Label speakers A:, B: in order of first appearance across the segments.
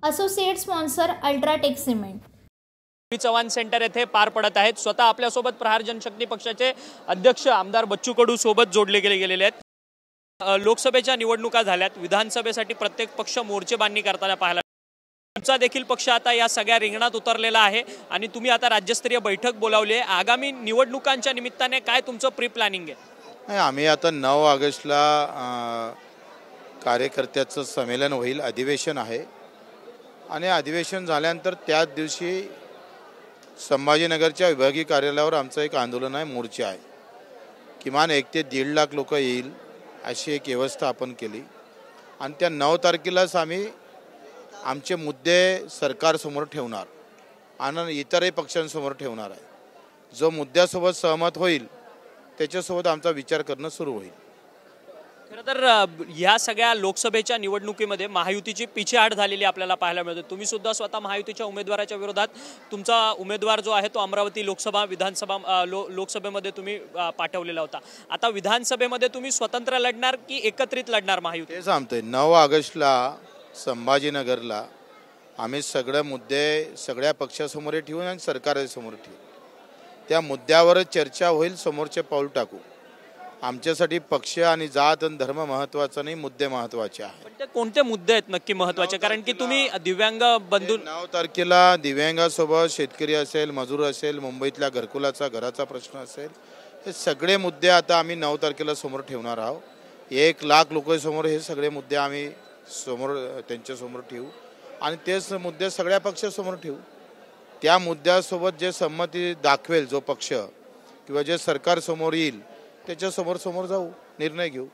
A: Associate sponsor UltraTech cement.
B: Chavan centre येथे पार पडत आहेत। स्वतः आपल्यासोबत प्रहार जनशक्ती पक्षाचे अध्यक्ष आमदार बच्चू कडू सोबत जोडले गेलेले आहेत। लोकसभेच्या निवडणुका झाल्यात, विधानसभेसाठी प्रत्येक पक्ष मोर्चेबांधणी करताना पाहायला तुमचा देखील पक्ष आता या सगळ्या रिंगणात उतरलेला आहे आणि तुम्ही आता राज्यस्तरीय बैठक बोलावली आहे। आगामी निवडणुकांच्या निमित्ताने काय तुमचं प्री प्लॅनिंग आहे?
C: आम्ही आता 9 ऑगस्टला कार्यकर्त्याचं संमेलन होईल, अधिवेशन आहे आणि अधिवेशन झाल्यानंतर त्याच दिवशी संभाजीनगरच्या विभागीय कार्यालयावर आमचं एक आंदोलन आहे, मोर्चा आहे। किमान 1 ते 1.5 लाख लोक येईल अशी एक व्यवस्था आपण केली आणि त्या 9 तारखेलाच आम्ही आमचे मुद्दे सरकारसमोर ठेवणार आणि इतरही पक्षांसमोर ठेवणार आहे। जो मुद्द्यासोबत सहमत होईल त्याच्यासोबत आमचा विचार करणं सुरू होईल।
B: खरं तर या सगळ्या लोकसभेच्या निवडणुकीमध्ये महायुतीची पिछेहाट झालेली आपल्याला पाहायला मिळते। तुम्ही सुद्धा स्वतः महायुतीच्या उमेदवाराच्या विरोधात तुमचा उमेदवार जो आहे तो अमरावती लोकसभा विधानसभा लोकसभेमध्ये तुम्ही पाठवलेला होता। आता विधानसभेमध्ये तुम्ही स्वतंत्र लढणार की एकत्रित लढणार महायुती?
C: ते सांगतोय 9 ऑगस्टला संभाजीनगरला आम्ही सगळे मुद्दे सगळ्या पक्षासमोर ठेवून आणि सरकारसमोर ठेवू, त्या मुद्द्यावरच चर्चा होईल, समोरचे पाऊल टाकू। आमच्यासाठी पक्ष आणि जात आणि धर्म महत्त्वाचा नाही, मुद्दे महत्त्वाचे आहेत।
B: पण ते कोणते मुद्दे आहेत नक्की महत्त्वाचे? कारण की तुम्ही दिव्यांग बंधू
C: 9 तारखेला दिव्यांगासोबत शेतकरी असेल, मजूर असेल, मुंबईतल्या घराचा प्रश्न असेल, हे सगळे मुद्दे आता आम्ही 9 तारखेला समोर ठेवणार आहोत। 1 लाख लोकांसमोर हे सगळे मुद्दे आम्ही समोर त्यांच्यासमोर ठेवू आणि तेच मुद्दे सगळ्या पक्षासमोर ठेवू। त्या मुद्द्यासोबत जे संमती दाखवेल जो पक्ष किंवा जे सरकार समोर येईल त्याच्या समोर जाऊ, निर्णय घेऊ।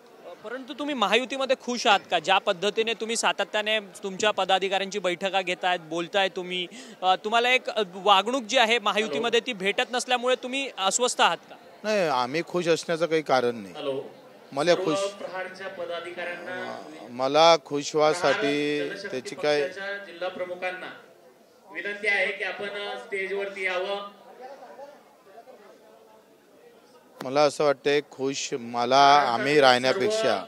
B: परंतु तुम्ही महायुतीमध्ये खुश आहात का? ज्या पद्धतीने तुम्ही सातत्याने तुमच्या पदाधिकाऱ्यांची बैठका घेतायत, बोलताय, तुम्हाला एक वागणूक जी आहे महायुतीमध्ये ती भेटत नसल्यामुळे तुम्ही अस्वस्थ आहात का?
C: नाही, आम्ही खुश असण्याचं काही कारण नाही। मला खुश व्हासाठी त्याची काय
D: जिल्हा प्रमुखांना विनंती आहे की आपण स्टेजवरती यावं।
C: मला असं वाटतंय खुश मला आम्ही राहण्यापेक्षा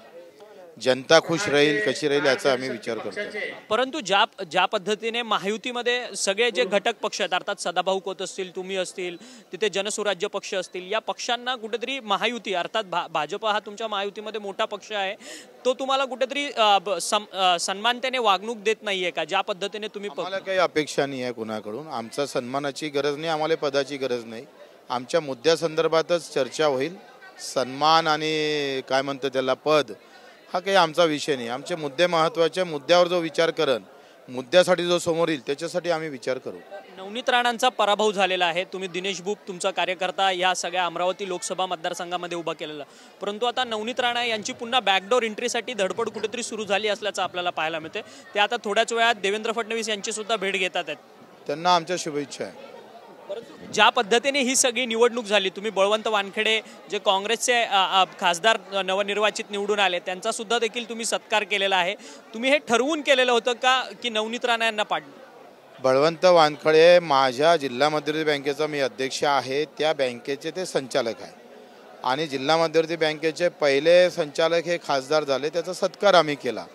C: जनता खुश राहील कशी राहील याचा आम्ही विचार करतो।
B: परंतु ज्या पद्धतीने महायुतीमध्ये सगळे जे घटक पक्ष आहेत, अर्थात सदाभाऊ खोत असतील, तुम्ही असतील, तिथे जनसुराज्य पक्ष असतील, या पक्षांना कुठेतरी महायुती अर्थात भाजप हा तुमच्या महायुतीमध्ये मोठा पक्ष आहे, तो तुम्हाला कुठेतरी सन्मानतेने वागणूक देत नाहीये का? ज्या पद्धतीने तुम्ही
C: मला काही अपेक्षा नाही आहे कुणाकडून, आमचा सन्मानाची गरज नाही, आम्हाला पदाची गरज नाही। आमच्या मुद्द्यासंदर्भातच चर्चा होईल। सन्मान आणि काय म्हणतो त्याला पद हा काही आमचा विषय नाही। आमचे मुद्दे महत्त्वाचे, मुद्द्यावर जो विचार करण, मुद्द्यासाठी जो समोर येईल त्याच्यासाठी आम्ही विचार करू।
B: नवनीत राणांचा पराभव झालेला आहे, तुम्ही दिनेश बुप तुमचा कार्यकर्ता या सगळ्या अमरावती लोकसभा मतदारसंघामध्ये उभा केलेला, परंतु आता नवनीत राणा यांची पुन्हा बॅकडोर एंट्रीसाठी धडपड कुठेतरी सुरू झाली असल्याचं आपल्याला पाहायला मिळते। ते आता थोड्याच वेळात देवेंद्र फडणवीस यांची सुद्धा भेट घेतात आहेत,
C: त्यांना आमच्या शुभेच्छा आहे।
B: परंतु ज्या पद्धतीने ही सगळी निवडणूक झाली, तुम्ही बळवंत वानखेडे जे काँग्रेसचे खासदार नवनिर्वाचित निवडून आले त्यांचा सुद्धा देखील तुम्ही सत्कार केलेला आहे, तुम्ही हे ठरवून केलेलं होतं का की नवनीत राणा यांना पाडलं?
C: बळवंत वानखडे माझ्या जिल्हा मध्यवर्ती बँकेचा मी अध्यक्ष आहे, त्या बँकेचे ते संचालक आहे आणि जिल्हा मध्यवर्ती बँकेचे पहिले संचालक हे खासदार झाले, त्याचा सत्कार आम्ही केला।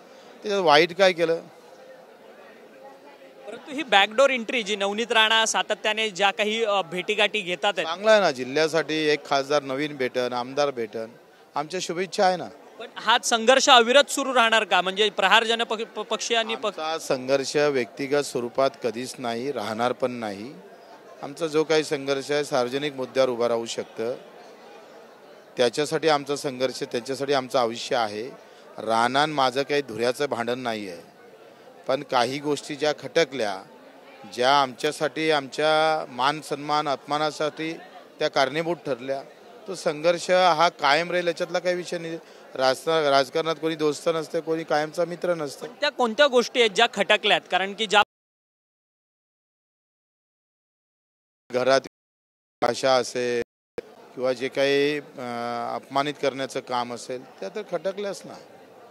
C: त्याच्यात वाईट काय केलं?
B: परंतु ही बॅकडोर एंट्री जी नवनीत राणा सातत्याने ज्या काही भेटीगाठी घेतात
C: चांगलं आहे ना, जिल्ह्यासाठी एक खासदार नवीन भेटन, आमदार भेटन, आमच्या शुभेच्छा आहे ना।
B: पण हा संघर्ष अविरत सुरू राहणार का? म्हणजे प्रहार जनपक्ष आणि
C: संघर्ष व्यक्तिगत स्वरूपात कधीच नाही, राहणार पण नाही। आमचा जो काही संघर्ष आहे सार्वजनिक मुद्द्यावर उभा राहू शकतं, त्याच्यासाठी आमचा संघर्ष, त्याच्यासाठी आमचं आयुष्य आहे। राहणार माझं काही धुऱ्याचं भांडण नाही आहे, पण काही गोष्टी ज्या खटकल्या, ज्या आमच्यासाठी आमच्या मान सन्मान अपमानासाठी त्या कारणीभूत ठरल्या, तो संघर्ष हा कायम राहील, याच्यातला काही विषय नाही। राजकारणात कोणी दोस्त नसते, कोणी कायमचा मित्र नसतं।
B: त्या कोणत्या गोष्टी आहेत ज्या खटकल्यात? कारण की ज्या
C: घरात भाषा असेल किंवा जे काही अपमानित करण्याचं काम असेल त्या तर खटकल्याच ना।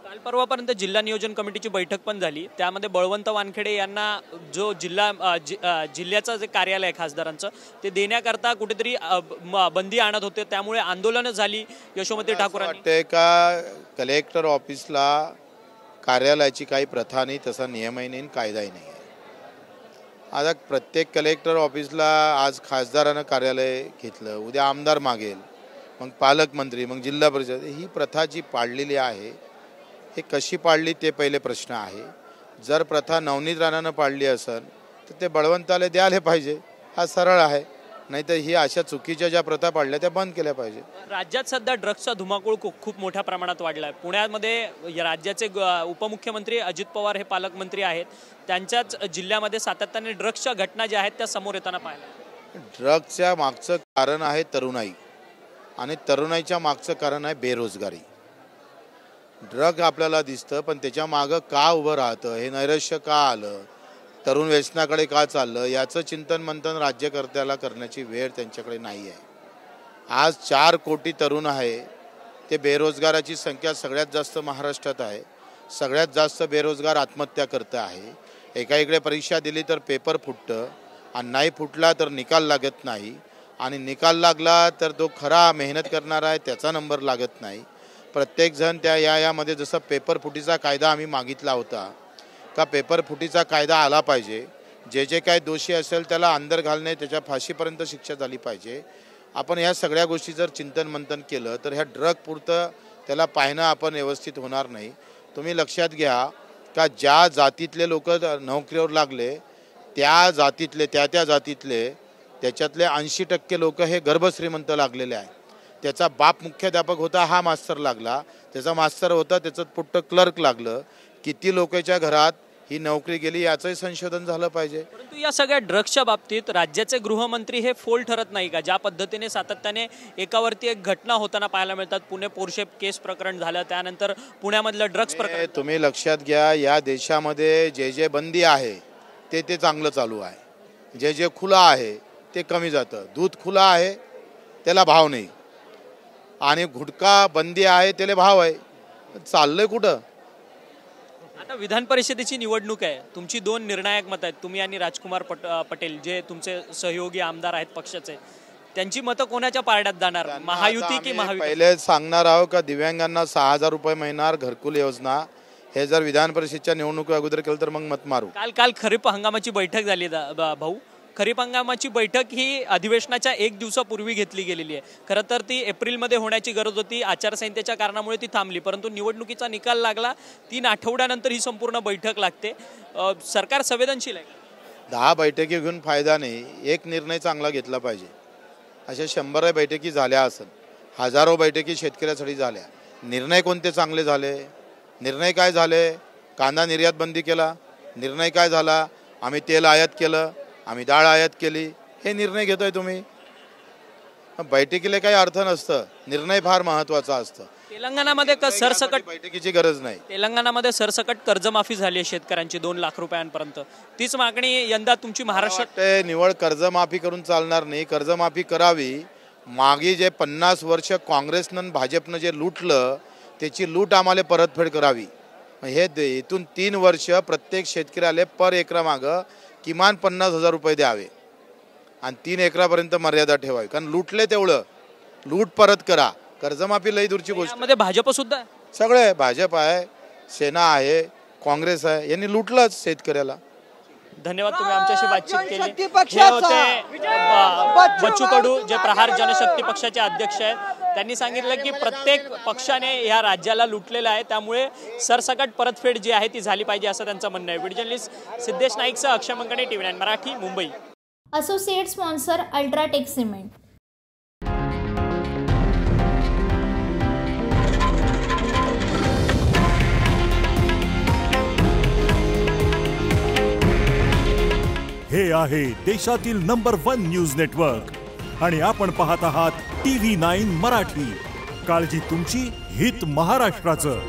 B: काल परवापर्यंत जिल्हा नियोजन कमिटीची बैठक पण झाली, त्यामध्ये बळवंत वानखेडे यांना जो जिल्ह्याचं जे कार्यालय आहे खासदारांचं ते देण्याकरता कुठेतरी बंदी आणत होते, त्यामुळे आंदोलनं झाली यशोमती ठाकूरांनी।
C: वाटते का कलेक्टर ऑफिसला कार्यालयाची काही प्रथा नाही, तसा नियमही नाही, कायदाही नाही। आता प्रत्येक कलेक्टर ऑफिसला आज खासदारानं कार्यालय घेतलं, उद्या आमदार मागेल, मग पालकमंत्री, मग जिल्हा परिषद. ही प्रथा जी पाळलेली आहे हे कशी पाळली ते पहिले प्रश्न आहे. जर प्रथा नवनीत राणानं पाळली असेल तर ते बळवंताला द्यायला पाहिजे, हा सरळ आहे. नाहीतर ही अशा चुकीच्या ज्या प्रथा पाडल्या त्या बंद केल्या पाहिजे.
B: राज्यात सध्या ड्रग्सचा धुमाकूळ खूप मोठ्या प्रमाणात वाढला आहे. पुण्यामध्ये राज्याचे उपमुख्यमंत्री अजित पवार हे पालकमंत्री आहेत, त्यांच्याच जिल्ह्यामध्ये सातत्याने ड्रग्सच्या घटना ज्या आहेत त्या समोर येताना पाहिल्या.
C: ड्रग्सच्या मागचं कारण आहे तरुणाई आणि तरुणाईच्या मागचं कारण आहे बेरोजगारी. ड्रग आपल्याला दिसतं पण त्याच्या मागं का उभं राहतं, हे नैराश्य का आलं, तरुण व्यसनाकडे का चाललं, याचं चिंतन मंथन राज्यकर्त्याला करण्याची वेळ त्यांच्याकडे नाही आहे. आज 4 कोटी तरुण आहे, ते बेरोजगाराची संख्या सगळ्यात जास्त महाराष्ट्रात आहे. सगळ्यात जास्त बेरोजगार आत्महत्या करत आहे. एका इकडे परीक्षा दिली तर पेपर फुटतं आणि नाही फुटला तर निकाल लागत नाही, आणि निकाल लागला तर तो खरा मेहनत करणारा आहे त्याचा नंबर लागत नाही. प्रत्येकजण त्या यामध्ये जसं पेपर फुटीचा कायदा आम्ही मागितला होता का पेपर फुटीचा कायदा आला पाहिजे, जे काय दोषी असेल त्याला अंदर घालणे, त्याच्या फाशीपर्यंत शिक्षा झाली पाहिजे. आपण ह्या सगळ्या गोष्टी जर चिंतन मंथन केलं तर ह्या ड्रग पुरतं त्याला पाहणं आपण व्यवस्थित होणार नाही. तुम्ही लक्षात घ्या का ज्या जातीतले लोक नोकरीवर लागले त्या जातीतले त्या जातीतले त्याच्यातले 80% लोक हे गर्भश्रीमंत लागलेले आहे. त्याचा बाप मुख्याध्यापक होता, हा मास्तर लागला, त्याचा मास्तर होता, त्याचं पुट्ट क्लर्क लागलं. किती लोकांच्या घरात ही नोकरी गेली याचंही संशोधन झालं पाहिजे.
B: परंतु या सगळ्या ड्रग्सच्या बाबतीत राज्याचे गृहमंत्री हे फोल ठरत नाही का? ज्या पद्धतीने सातत्याने एकावरती एक घटना होताना पाहायला मिळतात. पुणे पोरशे केस प्रकरण झालं, त्यानंतर पुण्यामधलं ड्रग्स प्रकरण.
C: तुम्ही लक्षात घ्या, या देशामध्ये जे बंदी आहे ते चांगलं चालू आहे, जे खुला आहे ते कमी जातं. दूध खुला आहे त्याला भाव नाही, आणि गुटखा बंदी आहे त्याला भाव आहे. चाललंय कुठं?
B: आता विधान परिषदेची निवडणूक आहे, तुमची 2 निर्णायक मतं आहेत, तुम्ही आणि राजकुमार पटेल जे तुमचे सहयोगी आमदार आहेत पक्षाचे, त्यांची मतं कोणाच्या पारड्यात जाणार, महायुती की महाविकास?
C: पहिले सांगणार आहोत का दिव्यांगांना 6,000 रुपये महिना घरकुल योजना, हे जर विधान परिषदेच्या निवडणुकी अगोदर केलं तर मग मत मारू.
B: काल खरीप हंगामाची बैठक झाली भाऊ. खरीप हंगामाची बैठक ही अधिवेशनाच्या 1 दिवसापूर्वी घेतली गेलेली आहे. खरं तर ती एप्रिलमध्ये होण्याची गरज होती, आचारसंहितेच्या कारणामुळे ती थांबली. परंतु निवडणुकीचा निकाल लागला, 3 आठवड्यानंतर ही संपूर्ण बैठक लागते. सरकार संवेदनशील आहे?
C: 10 बैठकी घेऊन फायदा नाही, एक निर्णय चांगला घेतला पाहिजे. अशा 100 बैठकी झाल्या असेल, हजारो बैठकी शेतकऱ्यासाठी झाल्या. निर्णय कोणते चांगले झाले? निर्णय काय झाले? कांदा निर्यात बंदी केला. निर्णय काय झाला? आम्ही तेल आयात केलं, आम्ही डाळ आयात केली. हे निर्णय घेतोय तुम्ही. बैठकीला काही अर्थ नसतं, निर्णय फार महत्वाचा असतं.
B: तेलंगणामध्ये सरसकट
C: बैठकीची गरज नाही.
B: तेलंगणामध्ये सरसकट कर्जमाफी झाली आहे शेतकऱ्यांची 2 लाख रुपयांपर्यंत. तीच मागणी यंदा तुमची महाराष्ट्रात?
C: निवड कर्जमाफी करून चालणार नाही. कर्जमाफी करावी. मागे जे 50 वर्ष काँग्रेसनं भाजपनं जे लुटलं त्याची लूट आम्हाला परतफेड करावी. हे इथून 3 वर्ष प्रत्येक शेतकऱ्याला पर एकरा मागं किमान 50,000 रुपये द्यावे आणि 3 एकरापर्यंत मर्यादा ठेवावी. कारण लुटले तेवढं लूट परत करा. कर्जमाफी लई दूरची गोष्ट.
B: मध्ये भाजप सुद्धा
C: सगळे, भाजप आहे, सेना आहे, काँग्रेस आहे, यांनी लुटलंच शेतकऱ्याला.
B: धन्यवाद, तुम्ही आमच्याशी बातचीत केली. हे होते बच्चू कडू, जे प्रहार जनशक्ती पक्षाचे अध्यक्ष आहेत. त्यांनी सांगितलं की प्रत्येक पक्षाने या राज्याला लुटलेलं आहे, त्यामुळे सरसकट परतफेड जी आहे ती झाली पाहिजे असं त्यांचं म्हणणं आहे. व्हिडिओ जर्नलिस्ट सिद्धेश नाईकसह अक्षय मंकणे, TV9 Marathi, Mumbai.
A: Associate sponsor UltraTech cement.
E: हे आहे देशातील नंबर 1 न्यूज नेटवर्क आणि आपण पाहत आहात TV9 मराठी. काळजी तुमची, हित महाराष्ट्राचं.